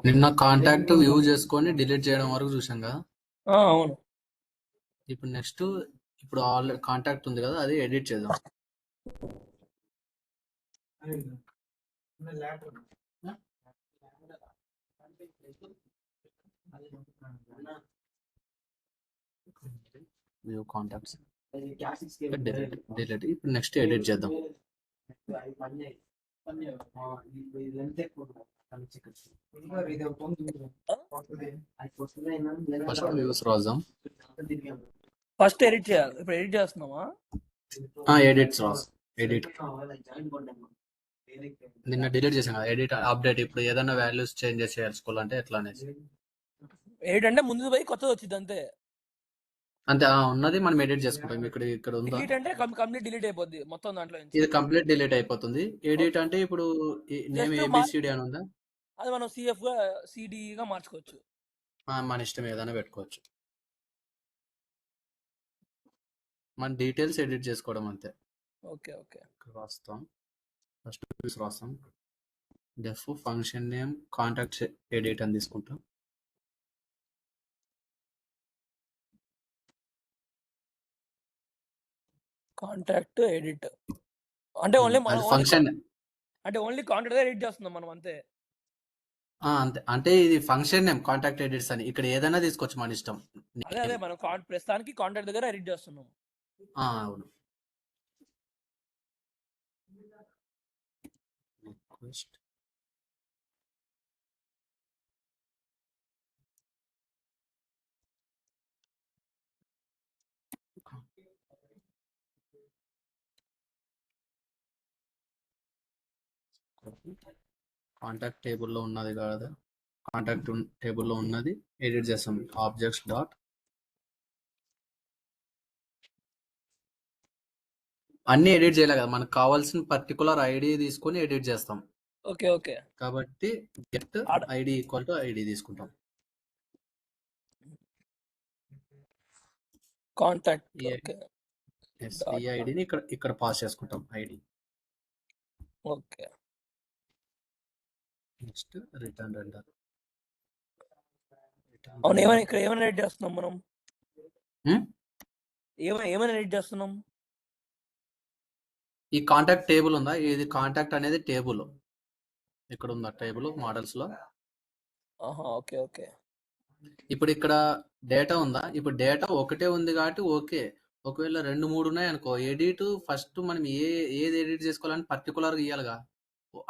నిన్న contact view చేసుకొని delete చేయడం వరకు చూసాం కదా. అవును. ఇప్పుడు నెక్స్ట్ ఇప్పుడు ఆల్రెడీ కాంటాక్ట్ ఉంది కదా, అది ఎడిట్ చేద్దాం. View contacts delete. ఇప్పుడు నెక్స్ట్ ఎడిట్ చేద్దాం. ఫస్ట్ వ్యూస్ రాద్దాం. ఫస్ట్ ఎడిట్ చేయాలి. ఇప్పుడు ఎడిట్ చేస్తున్నామా? ఎడిట్స్ రాస్. ఎడిట్ నిన్న డిలీట్ చేసాం కదా, ఎడిట్ అప్డేట్. ఇప్పుడు ఏదైనా వాల్యూస్ చేంజ్ చేసుకోవాలంటే ఎట్లా అనేసి. ఎడిట్ అంటే ముందు పోయి కొత్తది వచ్చింది అంతే. అంతే ఉన్నది మనం ఎడిట్ చేసుకుంటాం. ఇక్కడ ఉందా డిలీట్ అంటే కంప్లీట్ డిలీట్ అయిపోద్ది మొత్తం దాంట్లో నుంచి. ఇది కంప్లీట్ డిలీట్ అయిపోతుంది. ఎడిట్ అంటే ఇప్పుడు నేమ్ ఏబిసిడి అని ఉందా, అది మనం సిఎఫ్ గా సిడిగా మార్చుకోవచ్చు. మన ఇష్టం ఏదైనా పెట్టుకోవచ్చు. మన డీటెయిల్స్ ఎడిట్ చేసుకోవడం అంతే. ఓకే ఓకే రాస్తాం. ఫస్ట్ రాస్తాం. డెఫ్ ఫంక్షన్ నేమ్ కాంటాక్ట్ ఎడిట్ అని తీసుకుంటాం. కాంటాక్ట్ ఎడిట్ అంటే ఓన్లీ ఫంక్షన్ అంటే ఓన్లీ కాంటాక్ట్ ఎడిట్ చేస్తున్నాం మనం అంతే. అంతే. అంటే ఇది ఫంక్షన్ నేమ్ కాంటాక్ట్ ఎడిట్స్ అని. ఇక్కడ ఏదైనా తీసుకోవచ్చు మన ఇష్టం. అదే మనం ప్రస్తుతానికి కాంటాక్ట్ దగ్గర ఎడిట్ చేస్తున్నాం. అవును. రిక్వెస్ట్ కాంటాక్ట్ టేబుల్లో ఉన్నది కదా, కాంటాక్ట్ టేబుల్లో ఉన్నది ఎడిట్ చేస్తాం. ఆబ్జెక్ట్స్ డాట్ అన్ని ఎడిట్ చేయలే కదా, మనకు కావాల్సిన పర్టికులర్ ఐడి తీసుకొని ఎడిట్ చేస్తాం. ఓకే ఓకే కాబట్టి get ID equal to ID తీసుకుంటాం. కాంటాక్ట్ ఈ ఐడిని ఇక్కడ పాస్ చేసుకుంటాం. ID okay. Next return render. అవును, ఏమైనా ఇక్కడ ఏమైనా ఎడిట్ చేస్తున్నాం మనం? ఏమైనా ఎడిట్ చేస్తున్నాం? ఈ కాంటాక్ట్ టేబుల్ ఉందా, ఇది కాంటాక్ట్ అనేది టేబుల్ ఇక్కడ ఉందా, టేబుల్ మోడల్స్ లో. Okay okay. ఇప్పుడు ఇక్కడ డేటా ఉందా, ఇప్పుడు డేటా ఒకటే ఉంది కాబట్టి ఓకే. ఒకవేళ 2, 3 ఉన్నాయి అనుకో, ఎడిట్ ఫస్ట్ మనం ఏది ఎడిట్ చేసుకోవాలని పర్టికులర్ గా ఇవ్వాలిగా.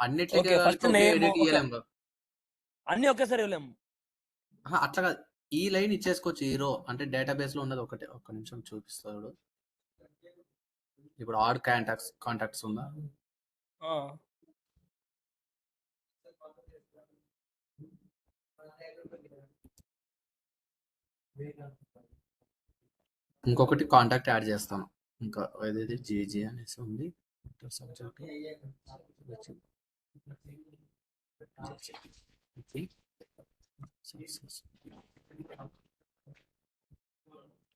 అన్నిటికీ ఎడిట్ ఇవ్వలేము. అన్ని ఒకేసారి ఇవ్వలేము. అట్లా కాదు, ఈ లైన్ ఇచ్చేసుకోవచ్చు. ఈ రో అంటే డేటాబేస్ లో ఉన్నది ఒకటే. ఒక్క నిమిషం చూపిస్తాడు. ఇప్పుడు ఆడ్ కాంటాక్ట్స్ ఉందా, ఇంకొకటి కాంటాక్ట్ యాడ్ చేస్తాను. ఇంకా ఏదైతే జేజే అనేసి ఉంది.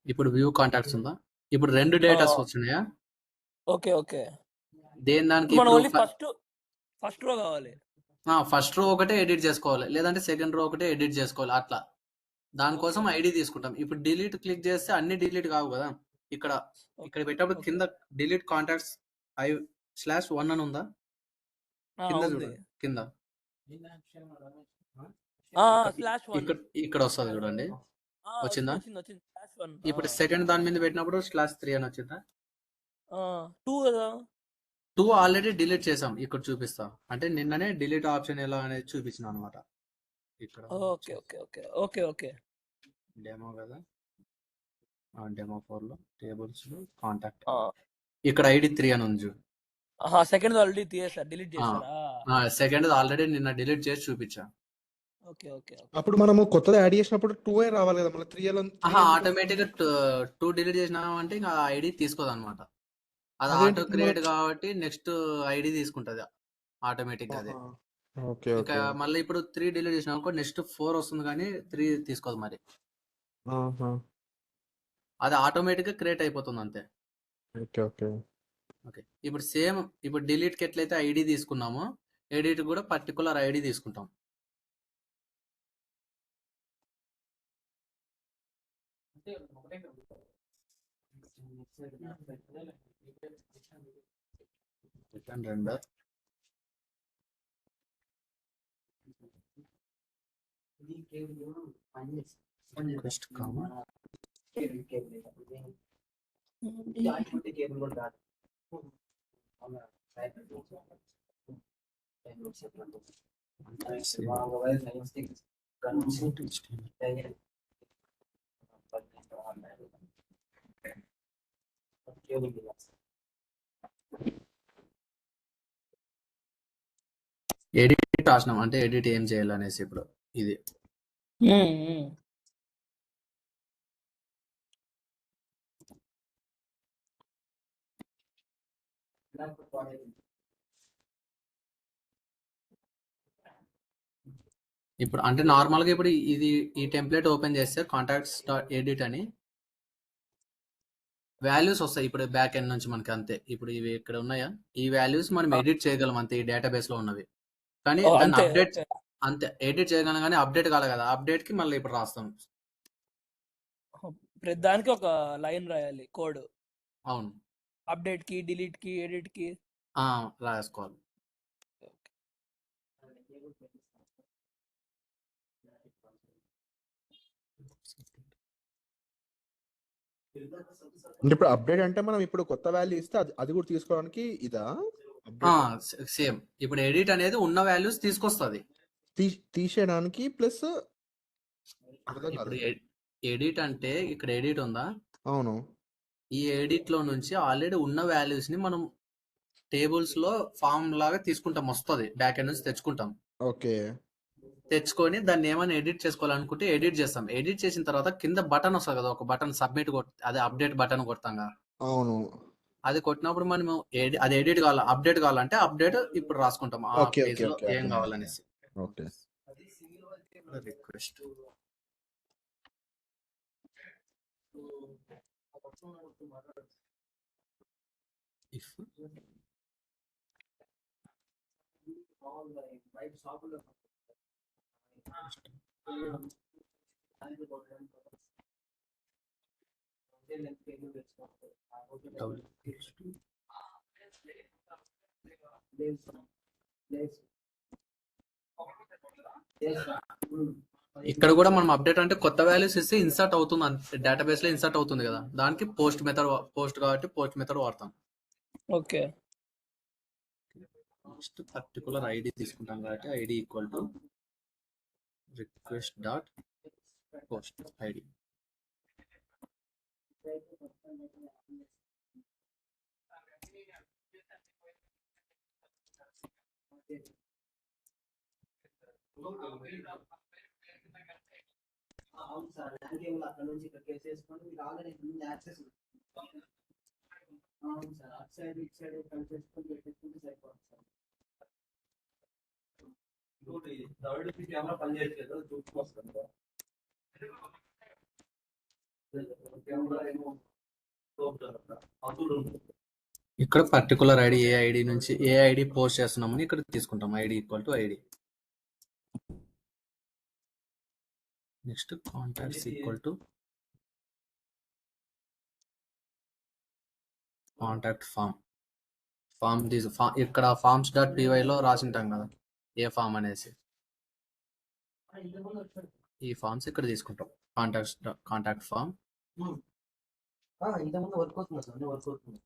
ఇప్పుడు వ్యూ కాంటాక్ట్స్ ఉందా, ఇప్పుడు 2 డేటాస్ వచ్చినాయా. Okay okay. దేని దానికి ఫస్ట్ రో కావాలి. ఫస్ట్ రో ఒకటే ఎడిట్ చేసుకోవాలి, లేదంటే సెకండ్ రో ఒకటే ఎడిట్ చేసుకోవాలి. అట్లా దానికోసం ఐడి తీసుకుంటాం. ఇప్పుడు డిలీట్ క్లిక్ చేస్తే అన్ని డిలీట్ కావు కదా. ఇక్కడ పెట్టేటప్పుడు కింద డిలీట్ కాంటాక్ట్స్ /1 అని ఉందా, కింద చూడండి. కింద ఇక్కడ వస్తుంది చూడండి, వచ్చిందా. ఇప్పుడు సెకండ్ దాని మీద పెట్టినప్పుడు /3 అని వచ్చిందా. 2 ఆల్రెడీ డిలీట్ చేసాం. ఇక్కడ చూపిస్తా అంటే నిన్ననే డిలీట్ ఆప్షన్ ఎలా అనేది చూపించిన అనమాట. ఇక్కడ okay okay okay okay okay. Demo కదా, డెమో 4 లో టేబుల్స్ లో కాంటాక్ట్ ఇక్కడ ఐడి 3 అని ఉంది చూడు. సెకండ్ ఆల్రెడీ డిలీట్ చేశారా? సెకండ్ ఆల్రెడీ నిన్న డిలీట్ చేసి చూపించా. Okay okay. అప్పుడు మనము కొత్తది యాడ్ చేసినప్పుడు 2 రావాలి కదా, మళ్ళీ 3 ఆటోమేటిక్ గా 2 డిలీట్ చేసినామంటే ఇంకా ఐడి తీసుకోదు అనమాట. అది ఆటో క్రియేట్ కాబట్టి నెక్స్ట్ ఐడి తీసుకుంటది ఆటోమేటిక్ గా. అదే ఇంకా మళ్ళీ ఇప్పుడు 3 డిలీట్ చేసినామనుకో నెక్స్ట్ 4 వస్తుంది కానీ 3 తీసుకోదు మరి. అది ఆటోమేటిక్ గా క్రియేట్ అయిపోతుంది అంతే. ఓకే. ఇప్పుడు సేమ్ ఇప్పుడు డిలీట్ కి ఎట్లయితే ఐడి తీసుకున్నామో ఎడిట్ కూడా పర్టికులర్ ఐడి తీసుకుంటాం. Return render request comma edit రాసినాం అంటే ఎడిట్ ఏం చేయాలనేసి ఇప్పుడు ఇది ఇప్పుడు అంటే నార్మల్గా ఇప్పుడు ఇది ఈ టెంప్లెట్ ఓపెన్ చేస్తే కాంటాక్ట్స్ డాట్ ఎడిట్ అని వాల్యూస్ వస్తాయి. ఇప్పుడు బ్యాక్ ఎండ్ నుంచి మనకి అంతే. ఇప్పుడు ఇవి ఇక్కడ ఉన్నాయా, ఈ వాల్యూస్ మనం ఎడిట్ చేయగలం అంతే, ఈ డేటాబేస్ లో ఉన్నవి. కానీ దాన్ని అంతే అప్డేట్ అంతే ఎడిట్ చేయగలం, కానీ అప్డేట్ కాలే కదా, అప్డేట్ కి మళ్ళీ ఇప్పుడు రాస్తాం. ప్రతి దానికి ఒక లైన్ రాయాలి కోడ్, అవును, అప్డేట్ కి, డిలీట్ కి, ఎడిట్ కి. రాసుకోవాలి. అంటే ఇప్పుడు అప్డేట్ అంటే మనం ఇప్పుడు కొత్త వాల్యూ ఇస్తే అది కూడా తీసుకోవడానికి ఇదా సేమ్ ఇప్పుడు ఎడిట్ అనేది ఉన్న వాల్యూస్ తీసుకొస్తుంది, తీసేయడానికి ప్లస్ ఇప్పుడు ఎడిట్ అంటే ఇక్కడ ఎడిట్ ఉందా, అవును, ఈ ఎడిట్ లో నుంచి ఆల్రెడీ ఉన్న వాల్యూస్ ని మనం టేబుల్స్ లో ఫామ్ లాగా తీసుకుంటాం, వస్తుంది బ్యాక్ ఎండ్ నుంచి తెచ్చుకుంటాం. ఓకే, తెచ్చుకొని దాన్ని ఏమైనా ఎడిట్ చేసుకోవాలనుకుంటే ఎడిట్ చేస్తాం. ఎడిట్ చేసిన తర్వాత కింద బటన్ వస్తుంది కదా, ఒక బటన్ సబ్మిట్ అదే అప్డేట్ బటన్ కొడతాం కదా, అవును, అది కొట్టినప్పుడు మనం అది ఎడిట్ కావాలి, అప్డేట్ కావాలంటే అప్డేట్ ఇప్పుడు రాసుకుంటాం ఆ ఓకే, పేజ్ ఓకే, లో ఓకే, ఏం అర్థమైంది. కావాలనేసి. ఓకే, రిక్వెస్ట్ ఇఫ్ ఇక్కడ కూడా మనం అప్డేట్ అంటే కొత్త వాల్యూస్ ఇస్తే ఇన్సర్ట్ అవుతుంది, డేటాబేస్ లో ఇన్సర్ట్ అవుతుంది కదా, దానికి పోస్ట్ మెథడ్, పోస్ట్ కాబట్టి పోస్ట్ మెథడ్ వాడతాం. ఓకే, నెక్స్ట్ పర్టికులర్ ఐడి తీసుకుంటాం కాబట్టి ID equal to request dot post ID. అవును సార్, అక్కడ నుంచి ఇక్కడ కేసు వేసుకొని మీకు ఆల్రెడీ ముందు యాక్సెస్ ఉంది. అవును సార్, అటు సైడ్ ఇటు సైడ్ కలిసి చేసుకొని పెట్టేసుకుంటే సరిపోతుంది సార్. థర్డ్ కెమెరా పనిచేయట్లేదు, చూసుకొస్తాను సార్. కెమెరా ఏమో ఇక్కడ పర్టికులర్ ఐడి ఏ ఐడి నుంచి ఏ ఐడి పోస్ట్ చేస్తున్నామని ఇక్కడ తీసుకుంటాం, ID equal to ID. Next contacts equal to contact form ఇక్కడ ఫార్మ్స్ డాట్ py లో రాసింటాం కదా ఏ ఫామ్ అనేసి, ఈ ఫామ్స్ ఇక్కడ తీసుకుంటాం. కాంటాక్ట్ ఫామ్, ఇంతకుముందు వర్క్ అవుతుంది సార్, వర్క్ అవుతుంది.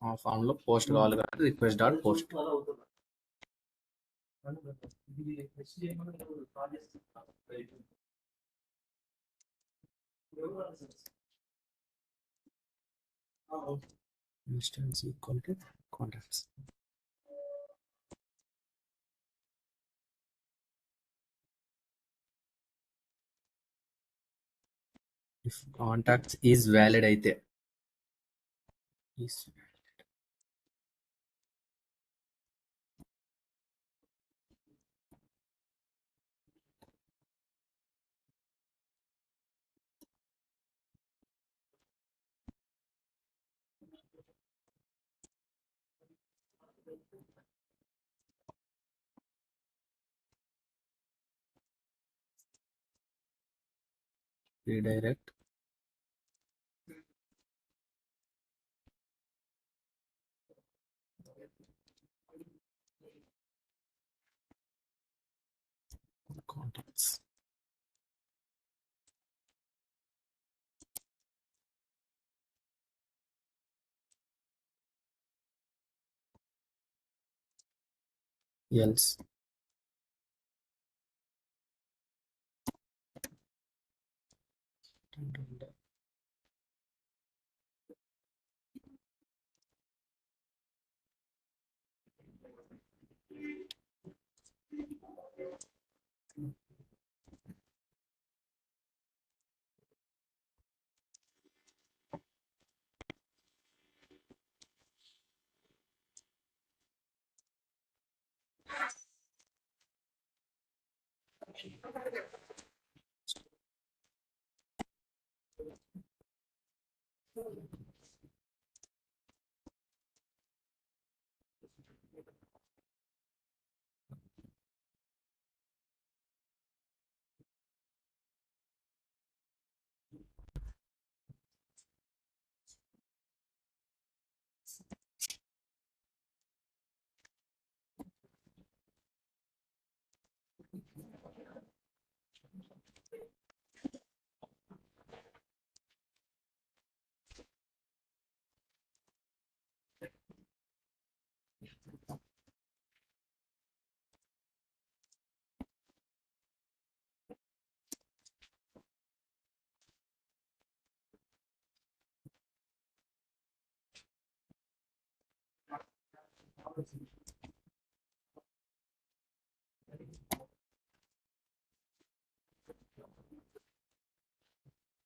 ఆ ఫామ్ లో పోస్ట్ కావాలి కాబట్టి request dot post. Instance equal to contacts. If contacts is valid అయితే redirect. Contacts. Else.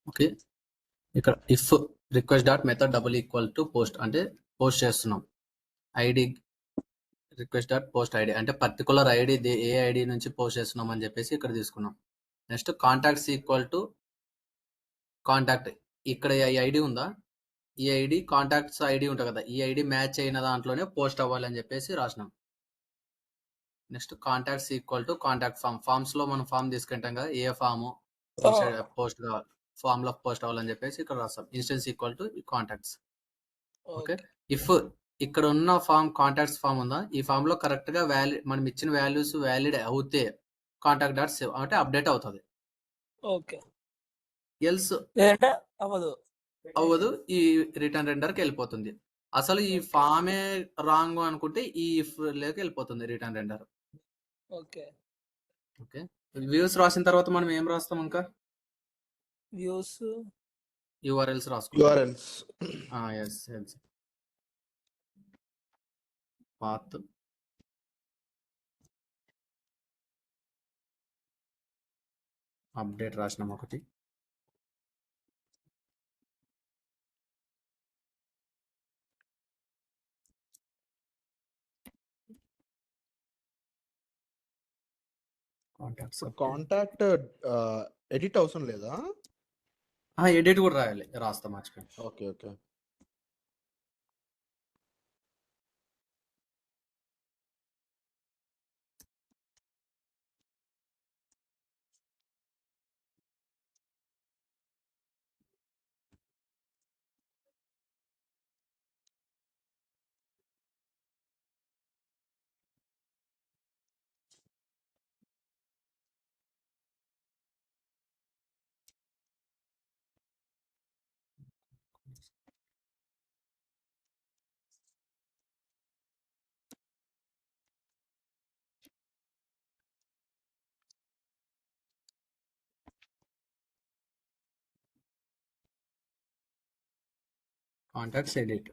ఓకే, ఇక్కడ if request dot method double equal to post అంటే పోస్ట్ చేస్తున్నాం. ID request dot post ID అంటే particular ID A ID నుంచి post చేస్తున్నాం అని చెప్పేసి ఇక్కడ తీసుకున్నాం. Next contacts equal to contact, ఇక్కడ ఈ ఐడి ఉందా, ఈ ఐడి కాంటాక్ట్స్ ఐడి ఉంటుంది కదా, ఈ ఐడి మ్యాచ్ అయిన దాంట్లోనే పోస్ట్ అవ్వాలి అని చెప్పేసి రాసినాం. Next contacts equal to contact form, forms లో మనం ఫామ్ తీసుకుంటాం కదా, ఏ ఫామ్ పోస్ట్ కావాలి, ఫామ్ లో పోస్ట్ అవ్వాలని చెప్పేసి ఇక్కడ రాస్తాం. Instance equal to contacts. Okay, if ఇక్కడ ఉన్న ఫామ్ కాంటాక్ట్స్ ఫామ్ ఉందా, ఈ ఫామ్ లో కరెక్ట్ గా మనం ఇచ్చిన వాల్యూస్ వ్యాలిడ్ అవుతే కాంటాక్ట్ డాట్ సేవ్ అంటే అప్డేట్ అవుతుంది. ఓకే, ఎల్స్ లేదంటే అవ్వదు. అవ్వదు, ఈ రిటర్న్ రెండర్కి వెళ్ళిపోతుంది. అసలు ఈ ఫామే రాంగ్ అనుకుంటే ఈ ఇఫ్ లేక వెళ్ళిపోతుంది return render. Okay, okay, views రాసిన తర్వాత మనం ఏం రాస్తాం, ఇంకా వ్యూస్ యూఆర్ఎల్స్ రాసుకుంటాం. యూఆర్ఎల్స్ ఎస్ పాత్ అప్డేట్ రాసినాం ఒకటి. కాంటాక్ట్స్ కాంటాక్ట్ ఎడిట్ అవసరం లేదా? ఎడిట్ కూడా రాయాలి, రాస్తాం మర్చిపోయాను. Okay okay. Contacts edit.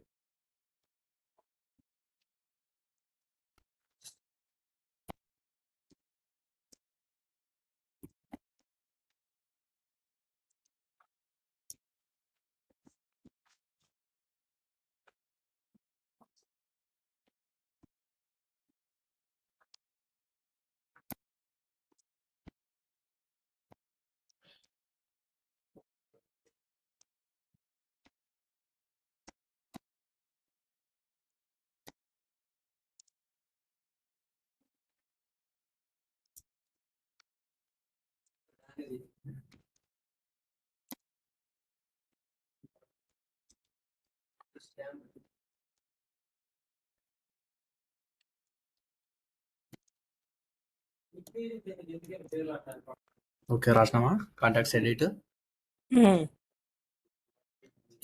Okay, రాసినామా కాంటాక్ట్స్ ఎడిట్. ఉమ్,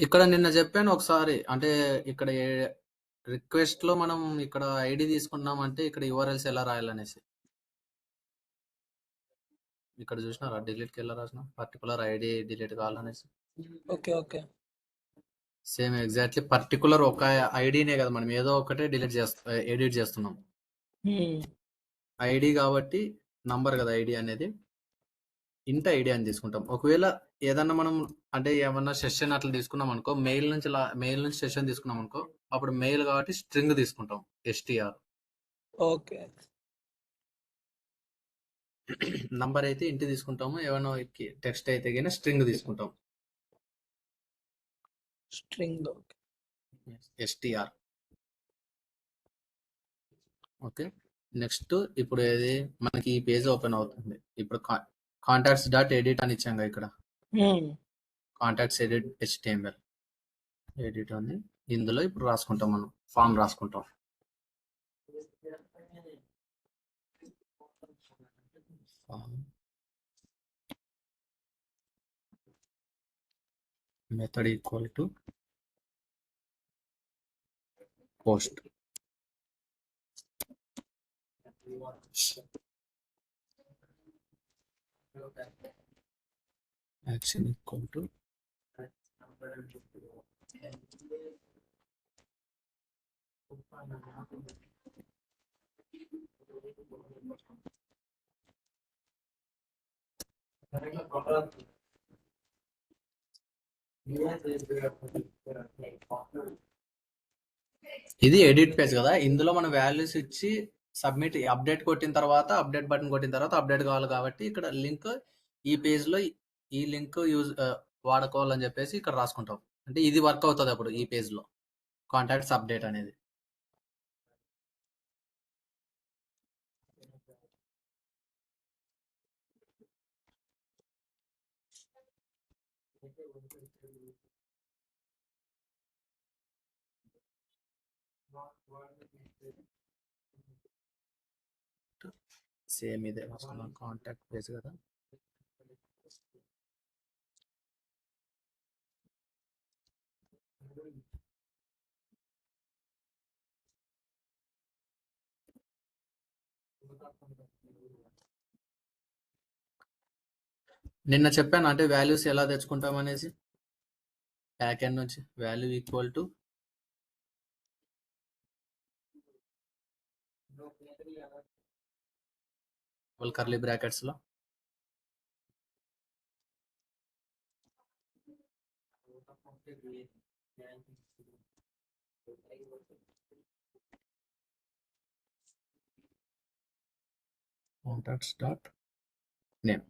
ఇక్కడ నిన్న చెప్పాను ఒకసారి, అంటే ఇక్కడ రిక్వెస్ట్ లో మనం ఇక్కడ ఐడి తీసుకున్నాం అంటే ఇక్కడ యూఆర్ఎల్స్ ఎలా రాయాలనేసి. ఇక్కడ చూసినారా డిలీట్కి ఎలా రాసిన పర్టికులర్ ఐడి డిలీట్ కావాలనేసి. Okay okay. Same exactly particular ఒక ఐడినే కదా మనం ఏదో ఒకటే ఎడిట్ చేస్తున్నాం. ఉమ్, ఐడి కాబట్టి నంబర్ కదా ఐడి అనేది, ఇంత ఐడి అని తీసుకుంటాం. ఒకవేళ ఏదన్నా మనం అంటే ఏమన్నా సెషన్ అట్లా తీసుకున్నాం అనుకో, మెయిల్ నుంచి సెషన్ తీసుకున్నాం అనుకో, అప్పుడు మెయిల్ కాబట్టి స్ట్రింగ్ తీసుకుంటాం, STR. ఓకే. నంబర్ అయితే ఇంటి తీసుకుంటాము, ఏమైనా టెక్స్ట్ అయితే కానీ స్ట్రింగ్ తీసుకుంటాం, string. Okay. STR. Okay, next ఇప్పుడు ఏది మనకి ఈ పేజ్ ఓపెన్ అవుతుంది. ఇప్పుడు కాంటాక్ట్స్ డాట్ ఎడిట్ అని ఇచ్చాం కదా ఇక్కడ, ఉమ్, కాంటాక్ట్స్ ఎడిట్ HTML ఎడిట్ అని ఇందులో ఇప్పుడు రాసుకుంటాం, మనం ఫామ్ రాసుకుంటాం. Method equal to post. Action equal to ఇది ఎడిట్ పేజ్ కదా, ఇందులో మనం వాల్యూస్ ఇచ్చి సబ్మిట్ అప్డేట్ కొట్టిన తర్వాత, అప్డేట్ బటన్ కొట్టిన తర్వాత అప్డేట్ కావాలి కాబట్టి ఇక్కడ లింక్ ఈ పేజ్ లో ఈ లింక్ వాడుకోవాలని చెప్పేసి ఇక్కడ రాసుకుంటాం. అంటే ఇది వర్క్ అవుతుంది అప్పుడు ఈ పేజ్ లో కాంటాక్ట్స్ అప్డేట్ అనేది. సేమ్ ఇదే రాసుకున్నాం, కాంటాక్ట్ పేజ్ కదా. నిన్న చెప్పాను అంటే వాల్యూస్ ఎలా తెచ్చుకుంటాం అనేసి, బ్యాక్ ఎండ్ నుంచి value equal to curly brackets లో కాంటాక్ట్స్ డాట్ నేమ్.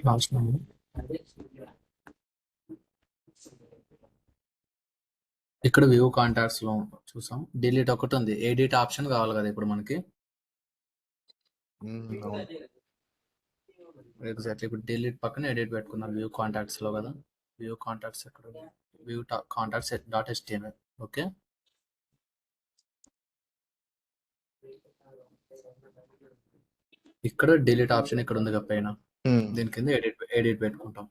లాస్ట్ ఇక్కడ వ్యూ కాంటాక్ట్స్ లో చూసాం డిలీట్ ఒకటి ఉంది, ఎడిట్ ఆప్షన్ కావాలి కదా ఇప్పుడు మనకి. అవును. ఎగ్జాక్ట్లీ ఇప్పుడు డిలీట్ పక్కన ఎడిట్ పెట్టుకున్నాం వ్యూ కాంటాక్ట్స్ లో కదా. వ్యూ కాంటాక్ట్స్ ఎక్కడ ఉంది? View contacts dot HTML. Okay, ఇక్కడ డిలీట్ ఆప్షన్ ఇక్కడ ఉంది కదా పైన, ఉమ్. దీని కింద ఎడిట్ పెట్టుకుంటాం.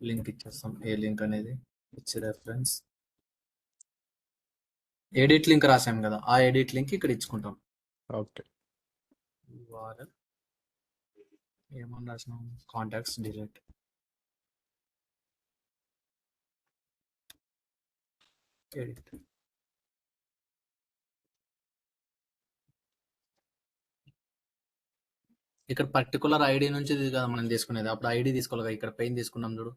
లింక్ ఇచ్చేస్తాం, ఏ లింక్ అనేది ఇచ్చి రెఫరెన్స్ ఎడిట్ లింక్ రాసాం కదా, ఆ ఎడిట్ లింక్ ఇక్కడ ఇచ్చుకుంటాం. ఓకే. URL ఏమన్నా రాసినాం, కాంటాక్ట్స్ డిలీట్. ఎడిట్ ఇక్కడ పర్టికులర్ ఐడి నుంచి ఇది కదా మనం తీసుకునేది, అప్పుడు ఐడి తీసుకోవాలి కదా, ఇక్కడ పెయిన్ తీసుకున్నాం చూడు.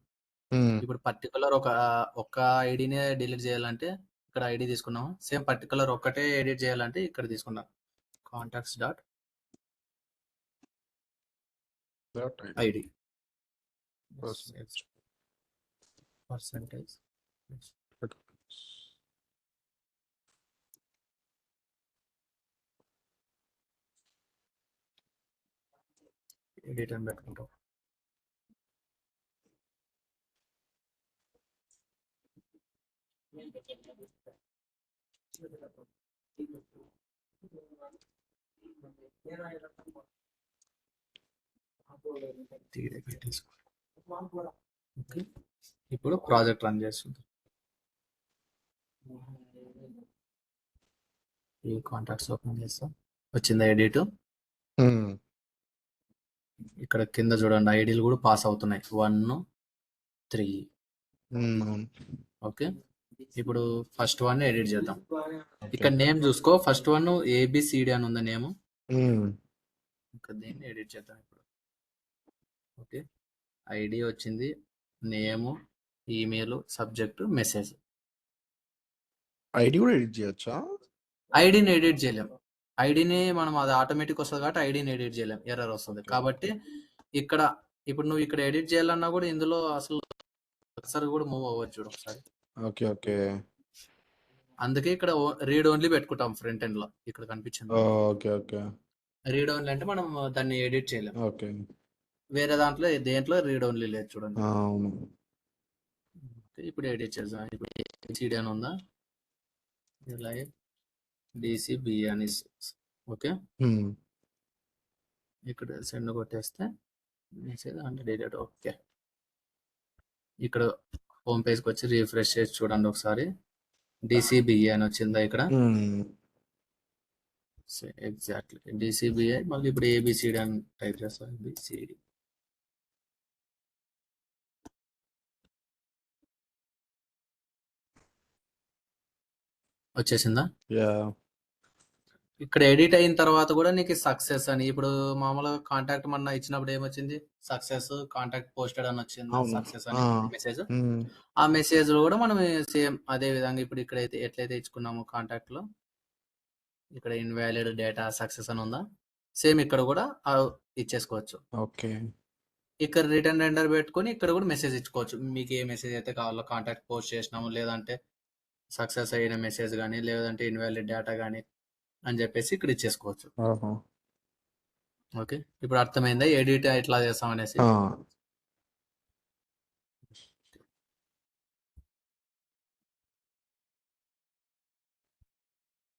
ఉమ్. ఇప్పుడు పర్టికులర్ ఒక ఐడినే డిలీట్ చేయాలంటే ఇక్కడ ఐడి తీసుకున్నాం, సేమ్ పర్టికులర్ ఒక్కటే ఎడిట్ చేయాలంటే ఇక్కడ తీసుకున్నాం contacts dot Dot ID. ID Percentage. Percentage edit అని పెట్టుకుంటాం. తీరే పెట్టేసుకో. ఓకే, ఇప్పుడు ప్రాజెక్ట్ రన్ చేస్తుంది. ఈ కాంటాక్ట్స్ ఓపెన్ చేస్తాం, వచ్చిందా ఎడిట్. ఉమ్. ఇక్కడ కింద చూడండి ఐడీలు కూడా పాస్ అవుతున్నాయి, 1, 3. అవును. ఓకే, ఇప్పుడు ఫస్ట్ వన్ ఎడిట్ చేద్దాం. ఇక్కడ నేమ్ చూసుకో, ఫస్ట్ వన్ ABCD అని ఉంది నేమ్. ఉమ్. ఇంకా దీన్ని ఎడిట్ చేద్దాం ఇప్పుడు. ఓకే, ఐడి వచ్చింది, name, email, subject, message. ID కూడా ఎడిట్ చేయొచ్చా? ఐడిని ఎడిట్ చేయలేం, ఐడిని మనం అది ఆటోమేటిక్ వస్తుంది కాబట్టి ఐడిని ఎడిట్ చేయలేం, ఎర్రర్ వస్తుంది. కాబట్టి ఇక్కడ ఇప్పుడు నువ్వు ఇక్కడ ఎడిట్ చేయాలన్నా కూడా ఇందులో అసలు ఒకసారి కూడా మూవ్ అవ్వచ్చు చూడు ఒకసారి. ఓకే. ఓకే. అందుకే ఇక్కడ రీడ్ ఓన్లీ పెట్టుకుంటాం ఫ్రంట్ ఎండ్ లో, ఇక్కడ కనిపించింది. ఓకే. ఓకే. రీడ్ ఓన్లీ అంటే మనం దాన్ని ఎడిట్ చేయలేం, ఓకే. వేరే దేంట్లో రీడ్ ఓన్లీ లేదు చూడండి. అవును. ఓకే, ఇప్పుడు ఎడిట్ చేద్దాం. ఇప్పుడు ABCD అని ఉందా, ఇలా DCB అని. Okay, um. ఇక్కడ సెండ్ కొట్టేస్తే మెసేజ్ అంటే డిలీట్. ఓకే, ఇక్కడ హోమ్ పేజ్కి వచ్చి రీఫ్రెష్ చేసి చూడండి ఒకసారి, DCBA అని వచ్చిందా ఇక్కడ. ఉమ్. Exactly DCBA. మళ్ళీ ఇప్పుడు ABCD అని టైప్ చేస్తాం, ABCD. వచ్చేసిందా? యా. ఇక్కడ ఎడిట్ అయిన తర్వాత కూడా నీకు సక్సెస్ అని, ఇప్పుడు మామూలుగా కాంటాక్ట్ మన ఇచ్చినప్పుడు ఏమొచ్చింది, సక్సెస్ కాంటాక్ట్ పోస్టెడ్ అని వచ్చింది, అవును. సక్సెస్ అని మెసేజ్. ఉమ్. ఆ మెసేజ్ లో కూడా మనం సేమ్ అదే విధంగా ఇప్పుడు ఇక్కడైతే ఎట్లయితే ఇచ్చుకున్నామో కాంటాక్ట్ లో, ఇక్కడ ఇన్వాలిడ్ డేటా సక్సెస్ అని ఉందా, సేమ్ ఇక్కడ కూడా ఇచ్చేసుకోవచ్చు. ఓకే. ఇక్కడ రిటర్న్ రెండర్ పెట్టుకొని ఇక్కడ కూడా మెసేజ్ ఇచ్చుకోవచ్చు, మీకు ఏ మెసేజ్ అయితే కావాలో, కాంటాక్ట్ పోస్ట్ చేసినాము, లేదంటే సక్సెస్ అయిన మెసేజ్ కానీ, లేదంటే ఇన్వాలిడ్ డేటా కానీ అని చెప్పేసి ఇక్కడ ఇచ్చేసుకోవచ్చు. ఆహా. ఓకే, ఇప్పుడు అర్థమైందా ఎడిట్ ఎట్లా చేస్తాం అనేసి.